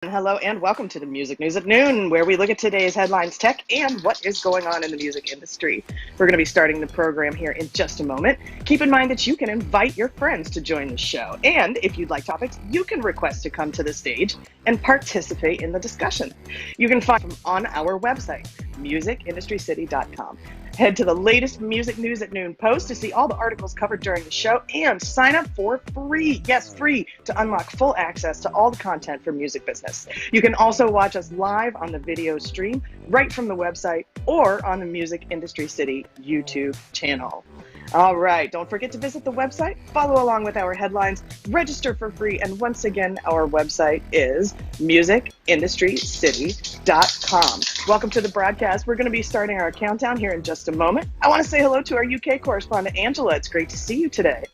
Hello and welcome to the Music News at Noon, where we look at today's headlines, tech, and what is going on in the music industry. We're going to be starting the program here in just a moment. Keep in mind that you can invite your friends to join the show. And if you'd like topics, you can request to come to the stage and participate in the discussion. You can find them on our website, musicindustrycity.com. Head to the latest Music News at Noon post to see all the articles covered during the show and sign up for free, yes, free, to unlock full access to all the content for music business. You can also watch us live on the video stream right from the website or on the Music Industry City YouTube channel. All right, don't forget to visit the website, follow along with our headlines, register for free, and once again, our website is musicindustrycity.com. Welcome to the broadcast. We're going to be starting our countdown here in just a moment. I want to say hello to our UK correspondent, Angela. It's great to see you today.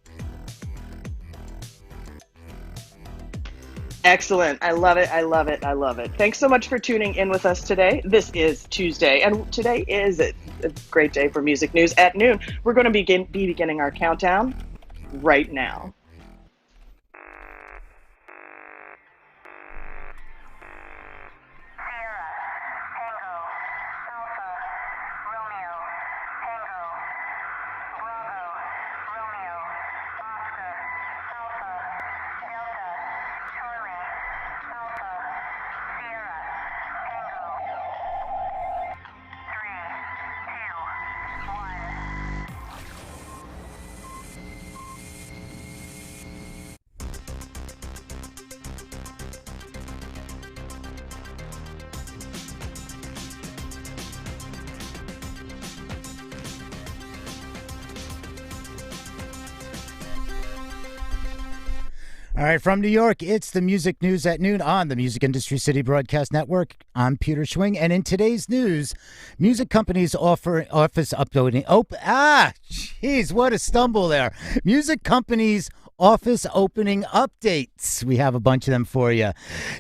Excellent. I love it. I love it. I love it. Thanks so much for tuning in with us today. This is Tuesday, and today is a great day for Music News at Noon. We're going to be beginning our countdown right now. All right, from New York, it's the Music News at Noon on the Music Industry City Broadcast Network. I'm Peter Schwing, and in today's news, music companies offer office uploading. Jeez, what a stumble there. Music companies office opening updates. We have a bunch of them for you.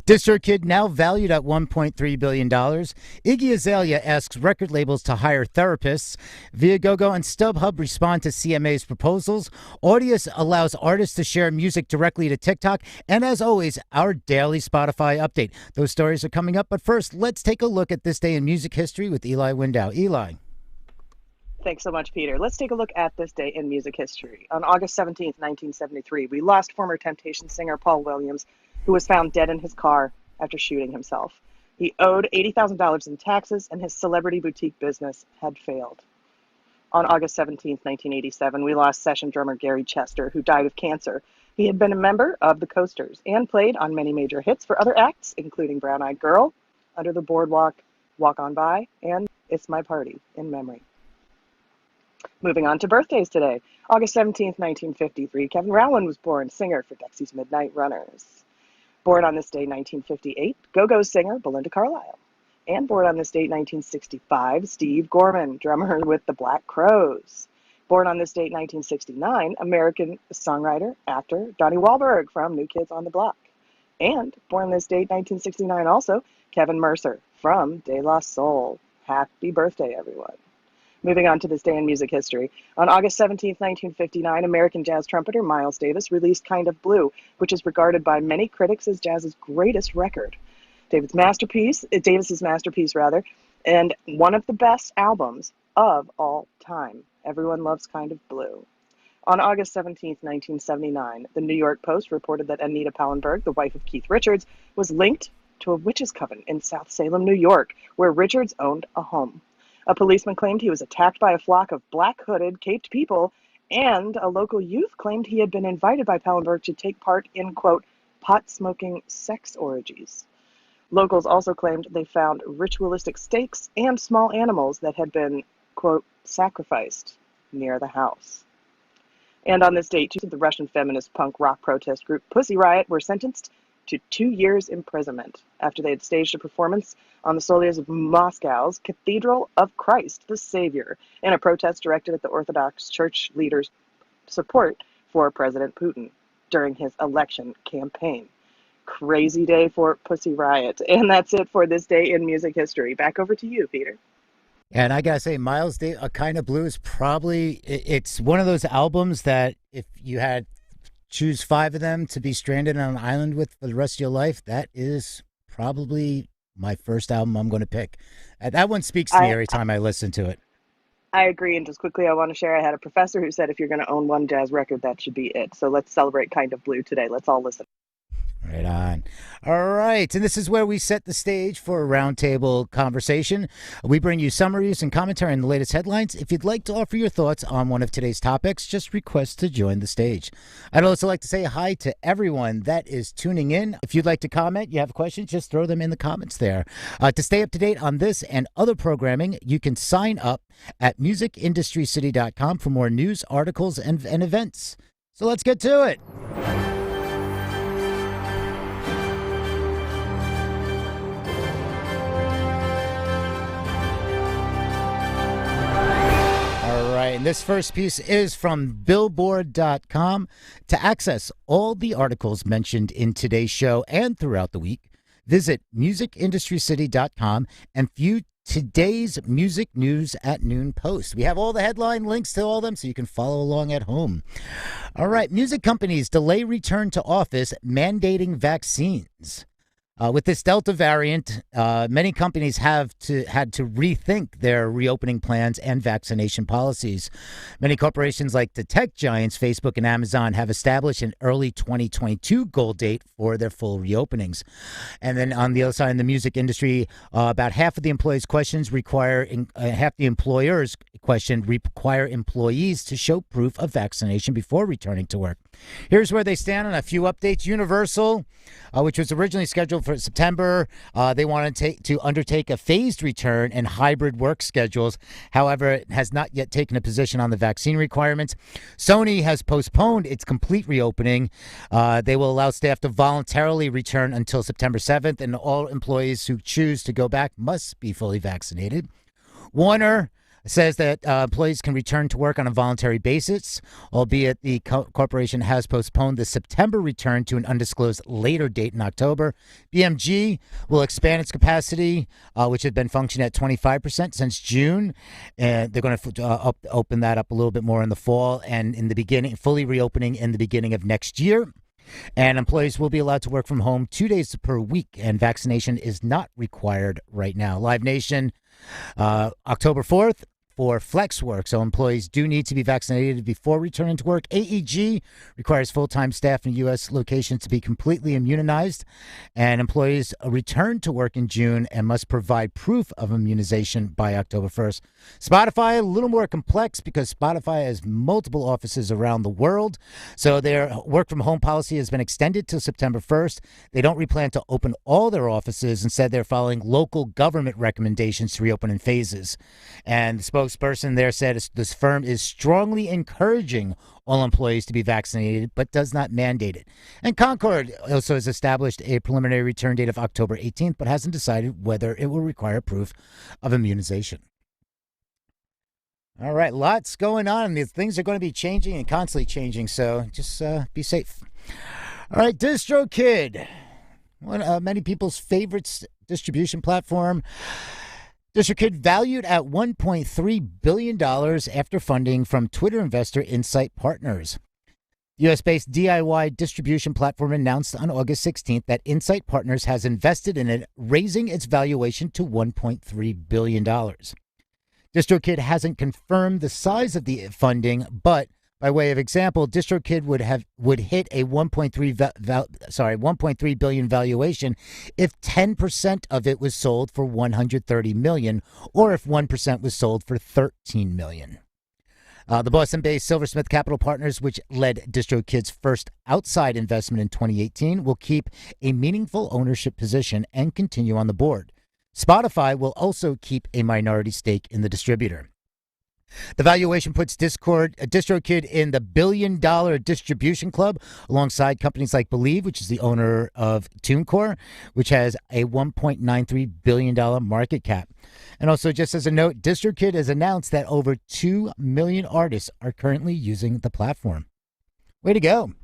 DistroKid now valued at $1.3 billion. Iggy Azalea asks record labels to hire therapists. Viago and StubHub respond to CMA's proposals. Audius allows artists to share music directly to TikTok. And as always, our daily Spotify update. Those stories are coming up. But first, let's take a look at this day in music history with Eli Window. Eli. Thanks so much, Peter. Let's take a look at this day in music history. On August 17th, 1973, we lost former Temptations singer Paul Williams, who was found dead in his car after shooting himself. He owed $80,000 in taxes, and his celebrity boutique business had failed. On August 17th, 1987, we lost session drummer Gary Chester, who died of cancer. He had been a member of the Coasters and played on many major hits for other acts, including Brown Eyed Girl, Under the Boardwalk, Walk On By, and It's My Party in Memory. Moving on to birthdays today. August 17th, 1953, Kevin Rowland was born, singer for Dexy's Midnight Runners. Born on this day, 1958, Go-Go singer Belinda Carlisle. And born on this date, 1965, Steve Gorman, drummer with the Black Crowes. Born on this date, 1969, American songwriter, actor Donnie Wahlberg from New Kids on the Block. And born this date, 1969 also, Kevin Mercer from De La Soul. Happy birthday, everyone. Moving on to this day in music history. On August 17th, 1959, American jazz trumpeter Miles Davis released Kind of Blue, which is regarded by many critics as jazz's greatest record. Davis's masterpiece, and one of the best albums of all time. Everyone loves Kind of Blue. On August 17th, 1979, the New York Post reported that Anita Pallenberg, the wife of Keith Richards, was linked to a witches' coven in South Salem, New York, where Richards owned a home. A policeman claimed he was attacked by a flock of black-hooded, caped people, and a local youth claimed he had been invited by Pallenberg to take part in, quote, pot-smoking sex orgies. Locals also claimed they found ritualistic stakes and small animals that had been, quote, sacrificed near the house. And on this date, the Russian feminist punk rock protest group Pussy Riot were sentenced to 2 years imprisonment after they had staged a performance on the soles of Moscow's Cathedral of Christ the Savior in a protest directed at the Orthodox Church leaders' support for President Putin during his election campaign. Crazy day for Pussy Riot. And that's it for this day in music history. Back over to you, Peter. And I gotta say, Miles Davis, A Kind of Blue is probably, it's one of those albums that if you had choose 5 of them to be stranded on an island with for the rest of your life, that is probably my first album I'm going to pick. That one speaks to me I every time I listen to it. I agree. And just quickly, I want to share. I had a professor who said if you're going to own one jazz record, that should be it. So let's celebrate Kind of Blue today. Let's all listen. Right on. All right. And this is where we set the stage for a roundtable conversation. We bring you summaries and commentary on the latest headlines. If you'd like to offer your thoughts on one of today's topics, just request to join the stage. I'd also like to say hi to everyone that is tuning in. If you'd like to comment, you have questions, just throw them in the comments there. To stay up to date on this and other programming, you can sign up at musicindustrycity.com for more news, articles, and events. So let's get to it. And this first piece is from Billboard.com. To access all the articles mentioned in today's show and throughout the week, visit musicindustrycity.com and view today's Music News at Noon post. We have all the headline links to all of them so you can follow along at home. All right, music companies delay return to office, mandating vaccines. With this Delta variant, many companies had to rethink their reopening plans and vaccination policies. Many corporations like the tech giants Facebook and Amazon have established an early 2022 goal date for their full reopenings. And then on the other side, in the music industry, about half of the employers' questions require employees to show proof of vaccination before returning to work. Here's where they stand on a few updates. Universal, which was originally scheduled for September, they wanted to undertake a phased return and hybrid work schedules. However, it has not yet taken a position on the vaccine requirements. Sony has postponed its complete reopening. They will allow staff to voluntarily return until September 7th, and all employees who choose to go back must be fully vaccinated. Warner says that employees can return to work on a voluntary basis, albeit the corporation has postponed the September return to an undisclosed later date in October. BMG will expand its capacity, which had been functioning at 25% since June, and they're going to open that up a little bit more in the fall, and in the beginning, fully reopening in the beginning of next year. And employees will be allowed to work from home 2 days per week, and vaccination is not required right now. Live Nation, October 4th. For flex work, so employees do need to be vaccinated before returning to work. AEG requires full-time staff in U.S. locations to be completely immunized, and employees return to work in June and must provide proof of immunization by October 1st. Spotify, a little more complex because Spotify has multiple offices around the world, so their work-from-home policy has been extended to September 1st. They don't plan to open all their offices. Instead, they're following local government recommendations to reopen in phases. And the spokesperson there said this firm is strongly encouraging all employees to be vaccinated, but does not mandate it. And Concord also has established a preliminary return date of October 18th, but hasn't decided whether it will require proof of immunization. All right, lots going on. These things are going to be changing and constantly changing, so just be safe. All right, DistroKid, one of many people's favorite distribution platform. DistroKid valued at $1.3 billion after funding from Twitter investor Insight Partners. U.S.-based DIY distribution platform announced on August 16th that Insight Partners has invested in it, raising its valuation to $1.3 billion. DistroKid hasn't confirmed the size of the funding, but by way of example, DistroKid would hit a $1.3 billion valuation if 10% of it was sold for $130 million, or if 1% was sold for $13 million. The Boston-based Silversmith Capital Partners, which led DistroKid's first outside investment in 2018, will keep a meaningful ownership position and continue on the board. Spotify will also keep a minority stake in the distributor. The valuation puts DistroKid in the billion-dollar distribution club alongside companies like Believe, which is the owner of TuneCore, which has a $1.93 billion market cap. And also, just as a note, DistroKid has announced that over 2 million artists are currently using the platform. Way to go.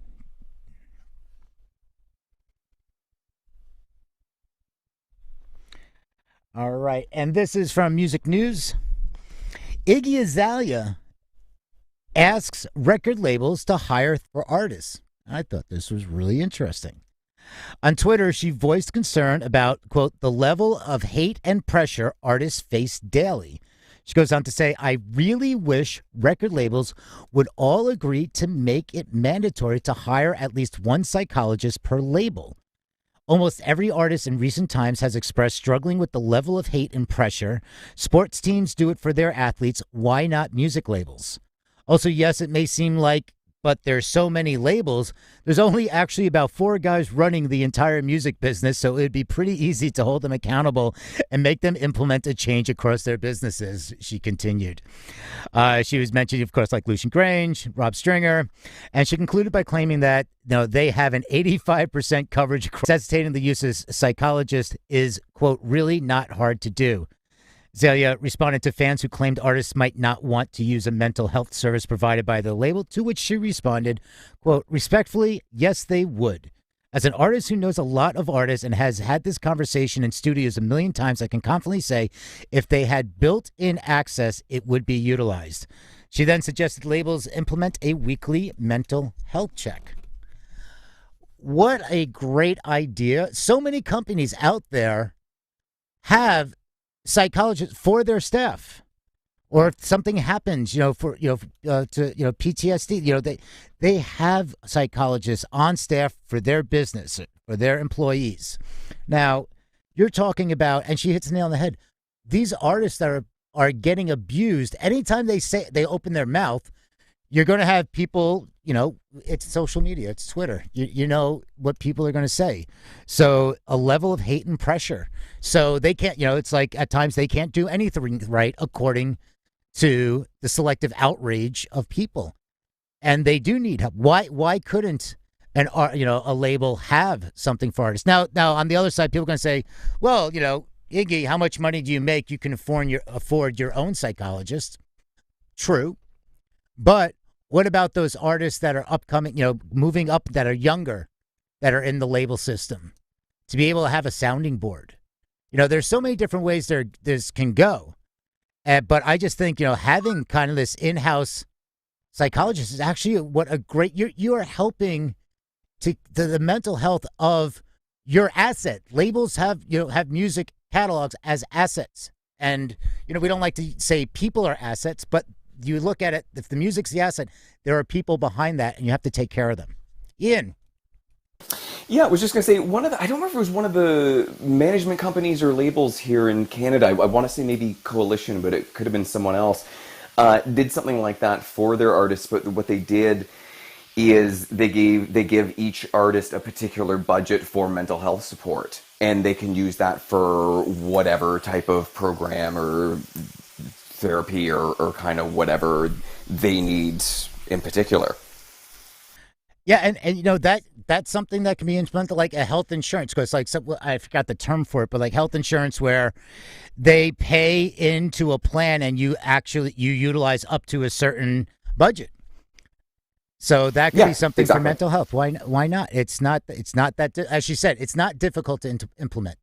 All right, and this is from Music News. Iggy Azalea asks record labels to hire for artists. I thought this was really interesting. On Twitter, she voiced concern about, quote, the level of hate and pressure artists face daily. She goes on to say, I really wish record labels would all agree to make it mandatory to hire at least one psychologist per label. Almost every artist in recent times has expressed struggling with the level of hate and pressure. Sports teams do it for their athletes. Why not music labels? Also, yes, it may seem like, but there's so many labels. There's only actually about 4 guys running the entire music business, so it would be pretty easy to hold them accountable and make them implement a change across their businesses, she continued. She was mentioning, of course, like Lucian Grange, Rob Stringer, and she concluded by claiming that they have an 85% coverage. Necessitating the use of psychologists is, quote, really not hard to do. Azalea responded to fans who claimed artists might not want to use a mental health service provided by the label, to which she responded, quote, respectfully, yes, they would. As an artist who knows a lot of artists and has had this conversation in studios a million times, I can confidently say if they had built-in access, it would be utilized. She then suggested labels implement a weekly mental health check. What a great idea. So many companies out there have psychologists for their staff, or if something happens, for PTSD, they have psychologists on staff for their business, for their employees. Now, you're talking about, and she hits the nail on the head, these artists that are getting abused. Anytime they open their mouth, you're going to have people, it's social media, it's Twitter. You know what people are going to say. So a level of hate and pressure. So they can't, it's like at times they can't do anything right according to the selective outrage of people. And they do need help. Why couldn't a label have something for artists? Now on the other side, people are going to say, well, Iggy, how much money do you make? You can afford your own psychologist. True. But what about those artists that are upcoming, moving up, that are younger, that are in the label system, to be able to have a sounding board? There's so many different ways this can go. But I just think, having kind of this in-house psychologist is actually what a great, you are helping to the mental health of your asset. Labels have music catalogs as assets. And, we don't like to say people are assets, but you look at it, if the music's the asset, there are people behind that, and you have to take care of them. Ian. Yeah, I was just going to say, I don't remember if it was one of the management companies or labels here in Canada, I want to say maybe Coalition, but it could have been someone else, did something like that for their artists. But what they did is they give each artist a particular budget for mental health support, and they can use that for whatever type of program or therapy or kind of whatever they need in particular. Yeah, and that's something that can be implemented, like a health insurance, because I forgot the term for it, but like health insurance, where they pay into a plan and you utilize up to a certain budget. So that could be something for mental health. Why not? It's not that, as she said, it's not difficult to implement.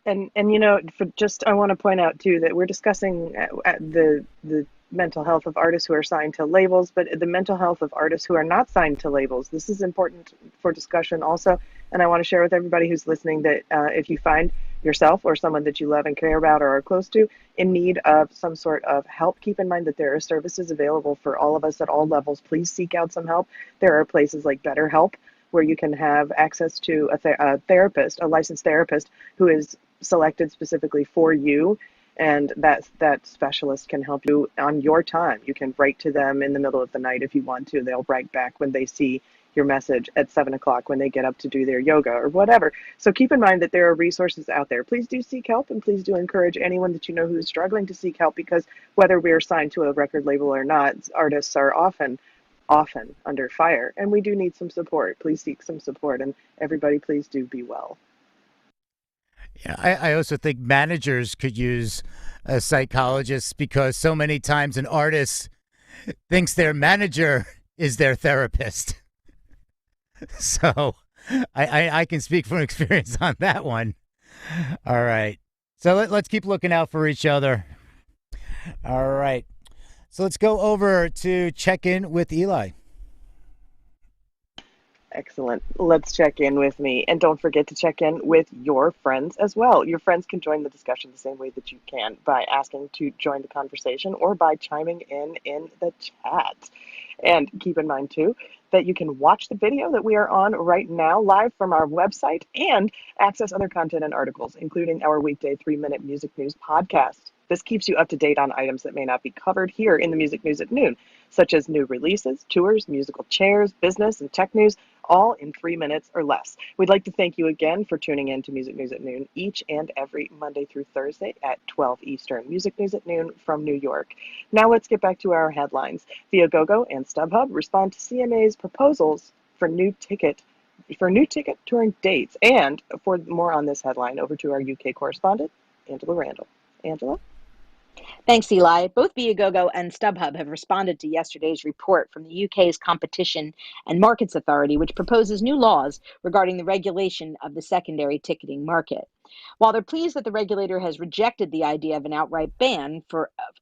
And I want to point out too that we're discussing the mental health of artists who are signed to labels, but the mental health of artists who are not signed to labels. This is important for discussion also, and I want to share with everybody who's listening that if you find yourself or someone that you love and care about or are close to in need of some sort of help, keep in mind that there are services available for all of us at all levels. Please seek out some help. There are places like BetterHelp where you can have access to a therapist, a licensed therapist who is selected specifically for you, and that specialist can help you on your time. You can write to them in the middle of the night if you want to. They'll write back when they see your message at 7 o'clock when they get up to do their yoga or whatever. So keep in mind that there are resources out there. Please do seek help, and please do encourage anyone that you know who is struggling to seek help, because whether we are signed to a record label or not, artists are often under fire, and we do need some support. Please seek some support, and everybody, please do be well. Yeah, I also think managers could use a psychologist, because so many times an artist thinks their manager is their therapist. So I can speak from experience on that one. All right. So let's keep looking out for each other. All right. So let's go over to check in with Eli. Excellent. Let's check in with me. And don't forget to check in with your friends as well. Your friends can join the discussion the same way that you can by asking to join the conversation or by chiming in the chat. And keep in mind, too, that you can watch the video that we are on right now live from our website and access other content and articles, including our weekday 3-minute music news podcast. This keeps you up to date on items that may not be covered here in the Music News at Noon, such as new releases, tours, musical chairs, business, and tech news, all in 3 minutes or less. We'd like to thank you again for tuning in to Music News at Noon each and every Monday through Thursday at 12 Eastern. Music News at Noon from New York. Now let's get back to our headlines. Viago and StubHub respond to CMA's proposals for new ticket touring dates. And for more on this headline, over to our UK correspondent, Angela Randall. Angela? Thanks, Eli. Both Viago and StubHub have responded to yesterday's report from the UK's Competition and Markets Authority, which proposes new laws regarding the regulation of the secondary ticketing market. While they're pleased that the regulator has rejected the idea of an outright ban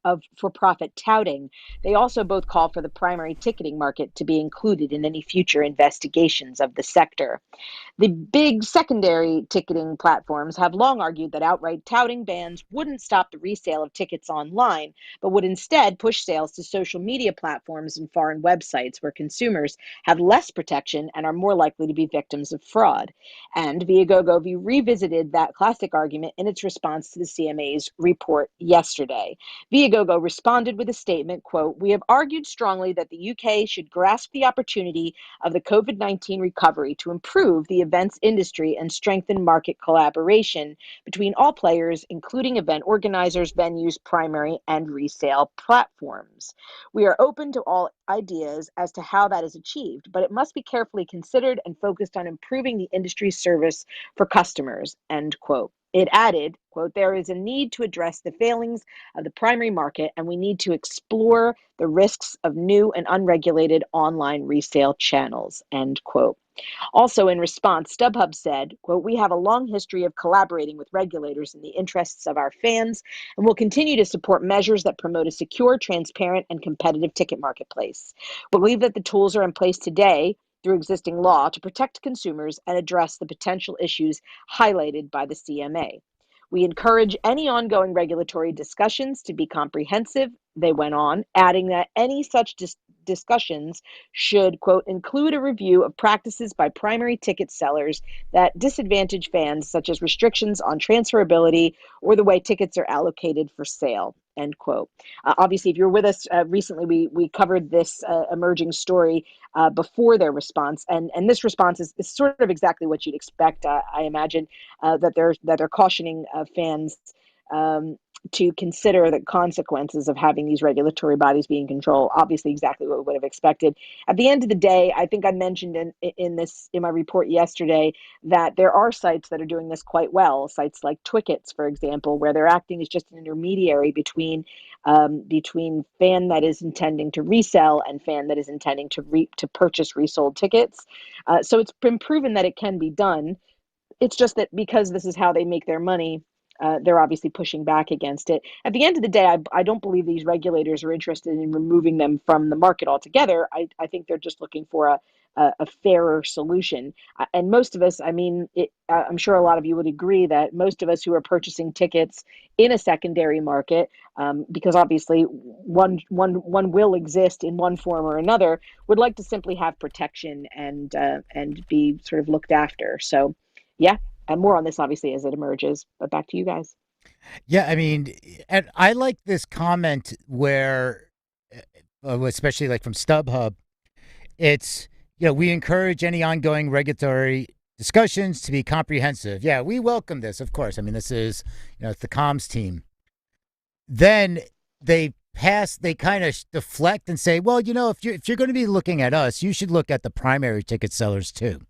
of for-profit touting, they also both call for the primary ticketing market to be included in any future investigations of the sector. The big secondary ticketing platforms have long argued that outright touting bans wouldn't stop the resale of tickets online, but would instead push sales to social media platforms and foreign websites where consumers have less protection and are more likely to be victims of fraud. And Viago revisited that classic argument in its response to the CMA's report yesterday. Viago responded with a statement, quote, "We have argued strongly that the UK should grasp the opportunity of the COVID-19 recovery to improve the events industry and strengthen market collaboration between all players, including event organizers, venues, primary and resale platforms. We are open to all ideas as to how that is achieved, but it must be carefully considered and focused on improving the industry's service for customers," end quote. It added, quote, "There is a need to address the failings of the primary market, and we need to explore the risks of new and unregulated online resale channels," end quote. Also in response, StubHub said, quote, "We have a long history of collaborating with regulators in the interests of our fans and will continue to support measures that promote a secure, transparent, and competitive ticket marketplace. We believe that the tools are in place today through existing law to protect consumers and address the potential issues highlighted by the CMA. We encourage any ongoing regulatory discussions to be comprehensive," they went on, adding that any such discussions should, quote, "include a review of practices by primary ticket sellers that disadvantage fans, such as restrictions on transferability or the way tickets are allocated for sale," end quote. Obviously, if you're with us recently, we covered this emerging story before their response, and this response is sort of exactly what you'd expect. I imagine that they're cautioning fans to consider the consequences of having these regulatory bodies be in control. Obviously, exactly what we would have expected. At the end of the day, I think I mentioned in my report yesterday that there are sites that are doing this quite well. Sites like Twickets, for example, where they're acting as just an intermediary between fan that is intending to resell and fan that is intending to purchase resold tickets. So it's been proven that it can be done. It's just that because this is how they make their money, they're obviously pushing back against it. At the end of the day, I don't believe these regulators are interested in removing them from the market altogether. I think they're just looking for a fairer solution. And most of us, I'm sure a lot of you would agree that most of us who are purchasing tickets in a secondary market, because obviously one will exist in one form or another, would like to simply have protection and be sort of looked after. So, yeah. And more on this, obviously, as it emerges. But back to you guys. Yeah, I mean, and I like this comment where, especially like from StubHub, it's, we encourage any ongoing regulatory discussions to be comprehensive. Yeah, we welcome this, of course. I mean, this is, it's the comms team. Then they kind of deflect and say, well, if you're going to be looking at us, you should look at the primary ticket sellers too.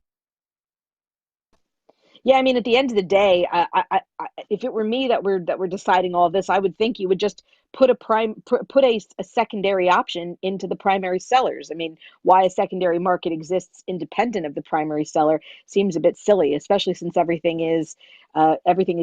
Yeah, I mean, at the end of the day, if it were me that we're deciding all of this, I would think you would just put a secondary option into the primary sellers. I mean, why a secondary market exists independent of the primary seller seems a bit silly, especially since everything is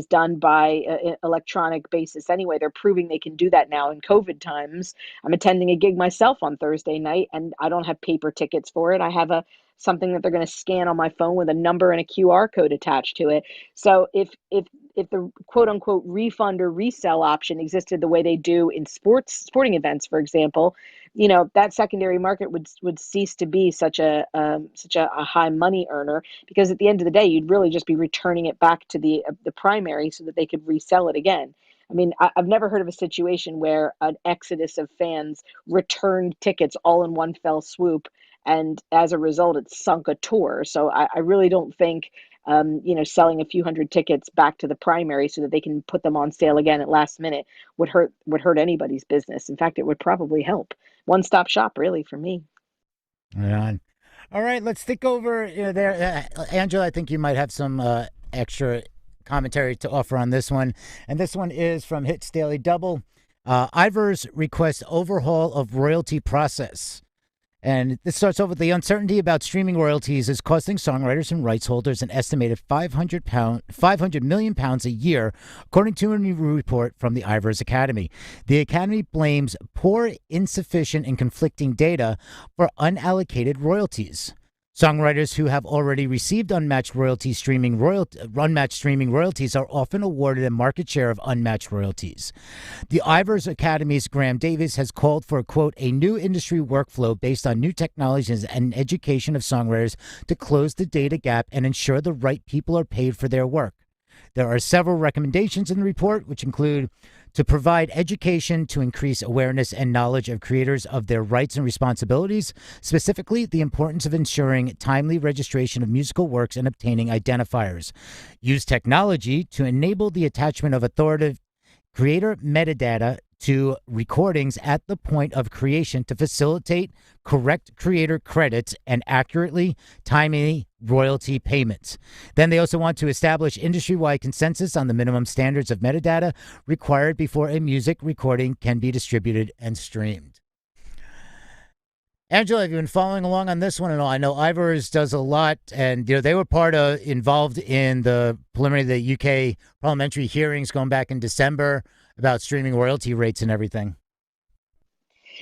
done by electronic basis anyway. They're proving they can do that now in COVID times. I'm attending a gig myself on Thursday night, and I don't have paper tickets for it. I have something that they're going to scan on my phone with a number and a QR code attached to it. So if the quote unquote refund or resell option existed the way they do in sporting events, for example, that secondary market would cease to be such a high money earner, because at the end of the day, you'd really just be returning it back to the primary so that they could resell it again. I mean, I've never heard of a situation where an exodus of fans returned tickets all in one fell swoop, and as a result, it sunk a tour. So I really don't think, selling a few hundred tickets back to the primary so that they can put them on sale again at last minute would hurt anybody's business. In fact, it would probably help. One-stop shop, really, for me. Right on. All right, let's stick over there. Angela, I think you might have some extra commentary to offer on this one. And this one is from Hits Daily Double. Ivers requests overhaul of royalty process. And this starts off with the uncertainty about streaming royalties is costing songwriters and rights holders an estimated £500 million a year, according to a new report from the Ivers Academy. The Academy blames poor, insufficient, and conflicting data for unallocated royalties. Songwriters who have already received unmatched streaming royalties are often awarded a market share of unmatched royalties. The Ivers Academy's Graham Davis has called for, quote, a new industry workflow based on new technologies and education of songwriters to close the data gap and ensure the right people are paid for their work. There are several recommendations in the report, which include to provide education to increase awareness and knowledge of creators of their rights and responsibilities, specifically the importance of ensuring timely registration of musical works and obtaining identifiers. Use technology to enable the attachment of authoritative creator metadata to recordings at the point of creation to facilitate correct creator credits and accurately, timely royalty payments. Then they also want to establish industry-wide consensus on the minimum standards of metadata required before a music recording can be distributed and streamed. Angela, have you been following along on this one at all? I know Ivers does a lot, and they were involved in the preliminary UK parliamentary hearings going back in December about streaming royalty rates and everything.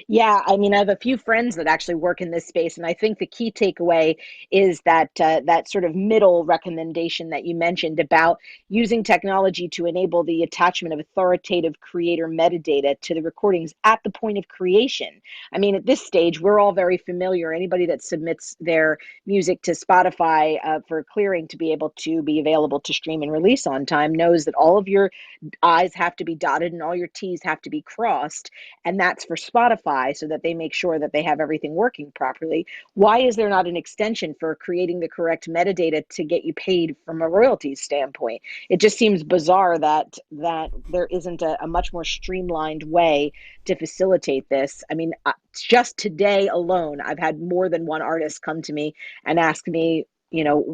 Yeah, I mean, I have a few friends that actually work in this space, and I think the key takeaway is that that sort of middle recommendation that you mentioned about using technology to enable the attachment of authoritative creator metadata to the recordings at the point of creation. I mean, at this stage, we're all very familiar. Anybody that submits their music to Spotify for clearing to be able to be available to stream and release on time knows that all of your I's have to be dotted and all your T's have to be crossed, and that's for Spotify, so that they make sure that they have everything working properly. Why is there not an extension for creating the correct metadata to get you paid from a royalties standpoint? It just seems bizarre that there isn't a much more streamlined way to facilitate this. I mean, just today alone, I've had more than one artist come to me and ask me,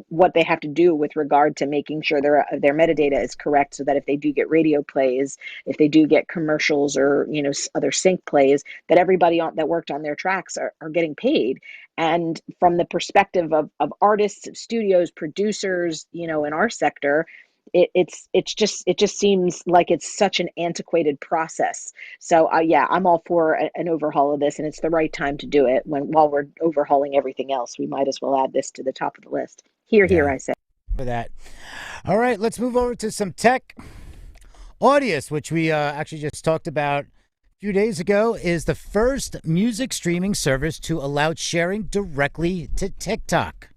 what they have to do with regard to making sure their metadata is correct, so that if they do get radio plays, if they do get commercials or, other sync plays, that everybody that worked on their tracks are getting paid. And from the perspective of artists, studios, producers, in our sector, it just seems like it's such an antiquated process. So yeah, I'm all for an overhaul of this, and it's the right time to do it. While we're overhauling everything else, we might as well add this to the top of the list. Here, I say. For that. All right, let's move over to some tech. Audius, which we actually just talked about a few days ago, is the first music streaming service to allow sharing directly to TikTok.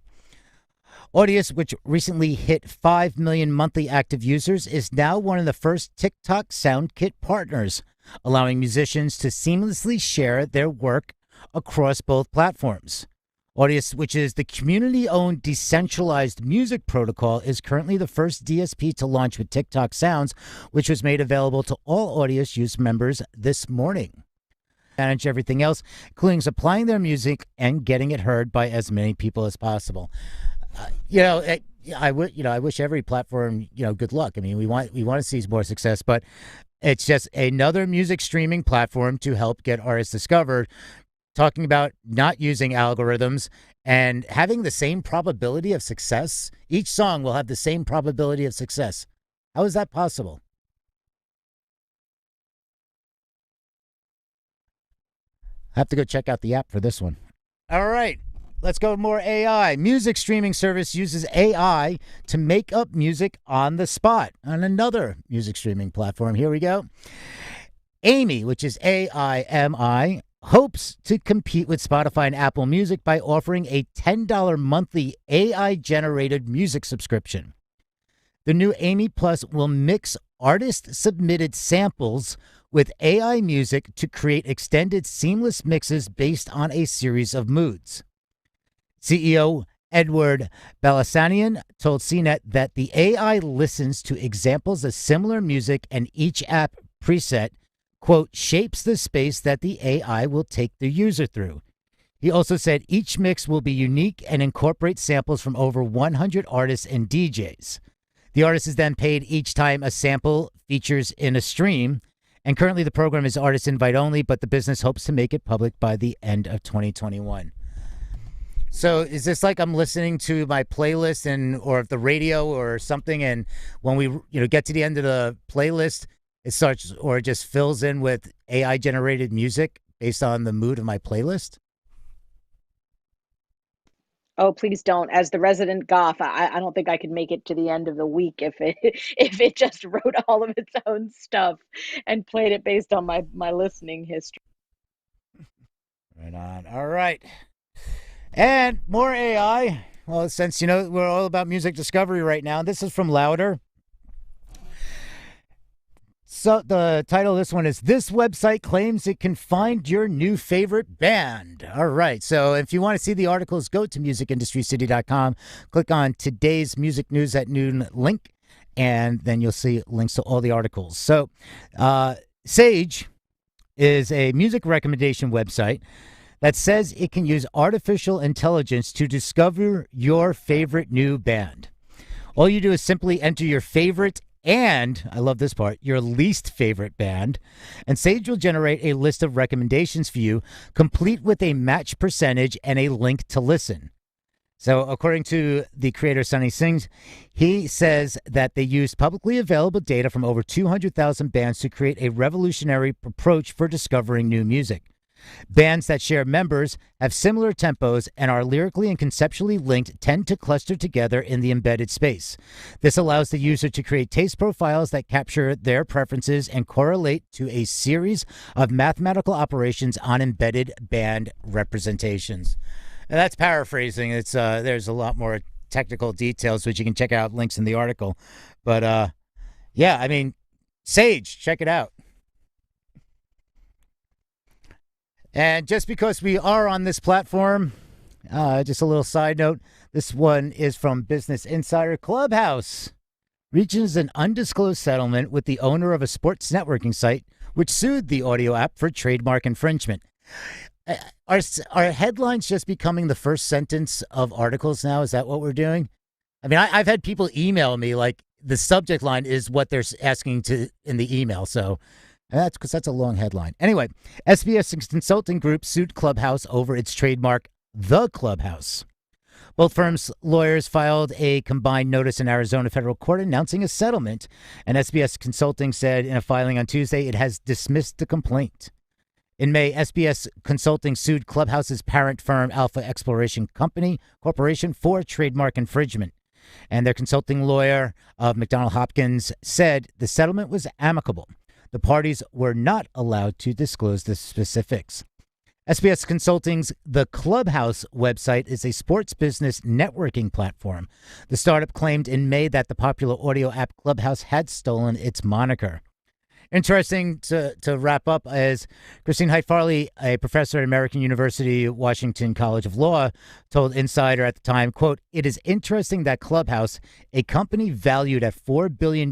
Audius, which recently hit 5 million monthly active users, is now one of the first TikTok SoundKit partners, allowing musicians to seamlessly share their work across both platforms. Audius, which is the community-owned decentralized music protocol, is currently the first DSP to launch with TikTok Sounds, which was made available to all Audius Use members this morning. Manage everything else, including supplying their music and getting it heard by as many people as possible. yeah, I wish every platform, good luck. I mean, we want to see more success, but it's just another music streaming platform to help get artists discovered. Talking about not using algorithms and having the same probability of success. Each song will have the same probability of success. How is that possible? I have to go check out the app for this one. All right, let's go more AI. Music streaming service uses AI to make up music on the spot on another music streaming platform. Here we go. Amy, which is AIMI, hopes to compete with Spotify and Apple Music by offering a $10 monthly AI-generated music subscription. The new Amy Plus will mix artist-submitted samples with AI music to create extended, seamless mixes based on a series of moods. CEO Edward Balassanian told CNET that the AI listens to examples of similar music and each app preset, quote, shapes the space that the AI will take the user through. He also said each mix will be unique and incorporate samples from over 100 artists and DJs. The artist is then paid each time a sample features in a stream, and currently the program is artist invite only, but the business hopes to make it public by the end of 2021. So is this like I'm listening to my playlist or the radio or something, and when we get to the end of the playlist, it starts or it just fills in with AI generated music based on the mood of my playlist? Oh, please don't. As the resident goth, I don't think I could make it to the end of the week if it if it just wrote all of its own stuff and played it based on my listening history. Right on. All right. And more AI. Well, since we're all about music discovery right now, this is from Louder. So the title of this one is "This Website Claims It Can Find Your New Favorite Band." All right. So if you want to see the articles, go to musicindustrycity.com, click on today's Music News at Noon link, and then you'll see links to all the articles. So Sage is a music recommendation website that says it can use artificial intelligence to discover your favorite new band. All you do is simply enter your favorite and, I love this part, your least favorite band, and Sage will generate a list of recommendations for you, complete with a match percentage and a link to listen. So according to the creator Sunny Sings, he says that they used publicly available data from over 200,000 bands to create a revolutionary approach for discovering new music. Bands that share members, have similar tempos, and are lyrically and conceptually linked tend to cluster together in the embedded space. This allows the user to create taste profiles that capture their preferences and correlate to a series of mathematical operations on embedded band representations. And that's paraphrasing. It's there's a lot more technical details, which you can check out links in the article. But yeah, I mean, Sage, check it out. And just because we are on this platform, just a little side note, this one is from Business Insider. Clubhouse reaches an undisclosed settlement with the owner of a sports networking site, which sued the audio app for trademark infringement. Are headlines just becoming the first sentence of articles now? Is that what we're doing? I mean, I've had people email me, like, the subject line is what they're asking to in the email, so... And that's because that's a long headline. Anyway, SBS Consulting Group sued Clubhouse over its trademark, The Clubhouse. Both firms' lawyers filed a combined notice in Arizona federal court announcing a settlement, and SBS Consulting said in a filing on Tuesday it has dismissed the complaint. In May, SBS Consulting sued Clubhouse's parent firm, Alpha Exploration Corporation, for trademark infringement. And their consulting lawyer of McDonald Hopkins said the settlement was amicable. The parties were not allowed to disclose the specifics. SBS Consulting's The Clubhouse website is a sports business networking platform. The startup claimed in May that the popular audio app Clubhouse had stolen its moniker. Interesting to wrap up is Christine Hite-Farley, a professor at American University Washington College of Law, told Insider at the time, quote, "It is interesting that Clubhouse, a company valued at $4 billion,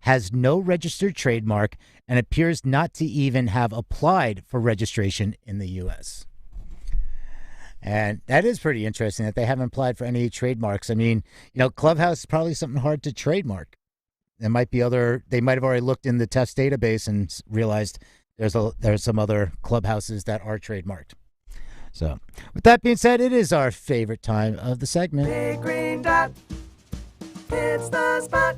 has no registered trademark and appears not to even have applied for registration in the U.S." And that is pretty interesting that they haven't applied for any trademarks. I mean, Clubhouse is probably something hard to trademark. There might be they might have already looked in the test database and realized there's some other Clubhouses that are trademarked. So, with that being said, it is our favorite time of the segment. Big green dot hits the spot.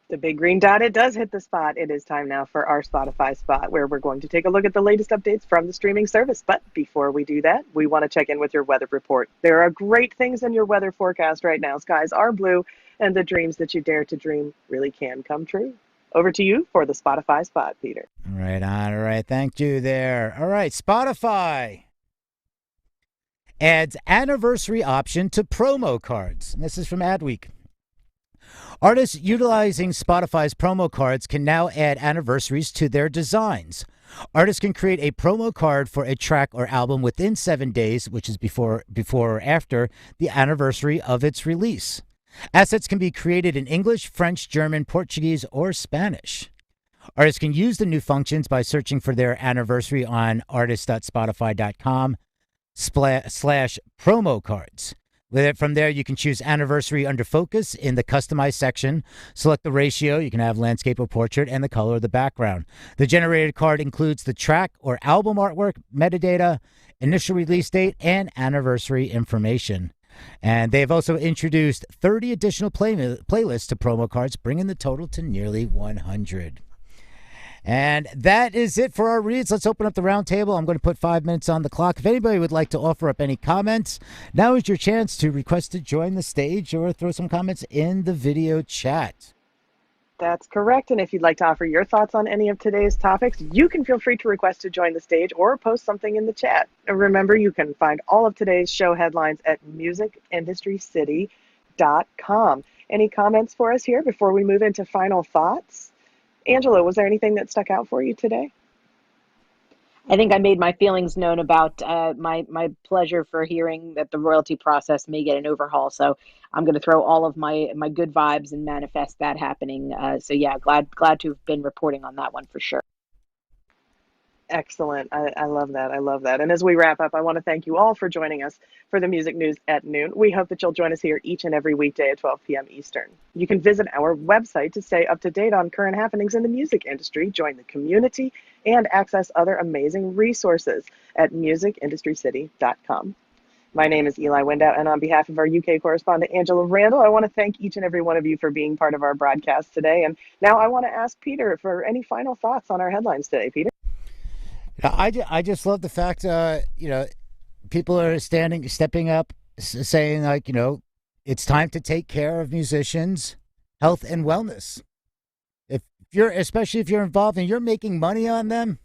The big green dot, it does hit the spot. It is time now for our Spotify spot, where we're going to take a look at the latest updates from the streaming service. But before we do that, we want to check in with your weather report. There are great things in your weather forecast right now. Skies are blue, and the dreams that you dare to dream really can come true. Over to you for the Spotify spot, Peter. Right on. All right. Thank you there. All right. Spotify adds anniversary option to promo cards. And this is from Adweek. Artists utilizing Spotify's promo cards can now add anniversaries to their designs. Artists can create a promo card for a track or album within 7 days, which is before or after the anniversary of its release. Assets can be created in English, French, German, Portuguese, or Spanish. Artists can use the new functions by searching for their anniversary on artist.spotify.com/promo cards. From there, you can choose anniversary under focus in the customize section. Select the ratio. You can have landscape or portrait and the color of the background. The generated card includes the track or album artwork, metadata, initial release date, and anniversary information. And they've also introduced 30 additional playlists to promo cards, bringing the total to nearly 100. And that is it for our reads. Let's open up the round table. I'm going to put 5 minutes on the clock. If anybody would like to offer up any comments, now is your chance to request to join the stage or throw some comments in the video chat. That's correct. And if you'd like to offer your thoughts on any of today's topics, you can feel free to request to join the stage or post something in the chat. And remember, you can find all of today's show headlines at musicindustrycity.com. Any comments for us here before we move into final thoughts? Angela, was there anything that stuck out for you today? I think I made my feelings known about my pleasure for hearing that the royalty process may get an overhaul. So I'm going to throw all of my good vibes and manifest that happening. So yeah, glad to have been reporting on that one for sure. Excellent. I love that. I love that. And as we wrap up, I want to thank you all for joining us for the Music News at Noon. We hope that you'll join us here each and every weekday at 12 p.m. Eastern. You can visit our website to stay up to date on current happenings in the music industry, join the community, and access other amazing resources at musicindustrycity.com. My name is Eli Window, and on behalf of our UK correspondent, Angela Randall, I want to thank each and every one of you for being part of our broadcast today. And now I want to ask Peter for any final thoughts on our headlines today. Peter? I just love the fact, people are stepping up, saying it's time to take care of musicians' health and wellness. Especially if you're involved and you're making money on them,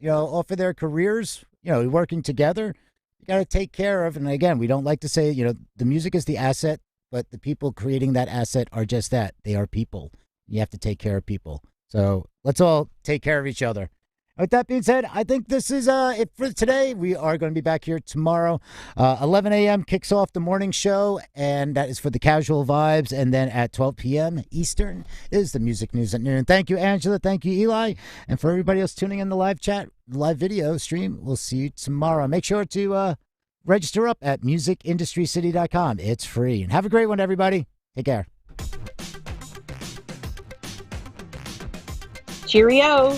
off of their careers, working together, you got to take care of. And again, we don't like to say, the music is the asset, but the people creating that asset are just that. They are people. You have to take care of people. So let's all take care of each other. With that being said, I think this is it for today. We are going to be back here tomorrow. 11 a.m. kicks off the morning show, and that is for the casual vibes. And then at 12 p.m. Eastern is the Music News at Noon. Thank you, Angela. Thank you, Eli. And for everybody else tuning in the live chat, live video stream, we'll see you tomorrow. Make sure to register up at musicindustrycity.com. It's free. And have a great one, everybody. Take care. Cheerio.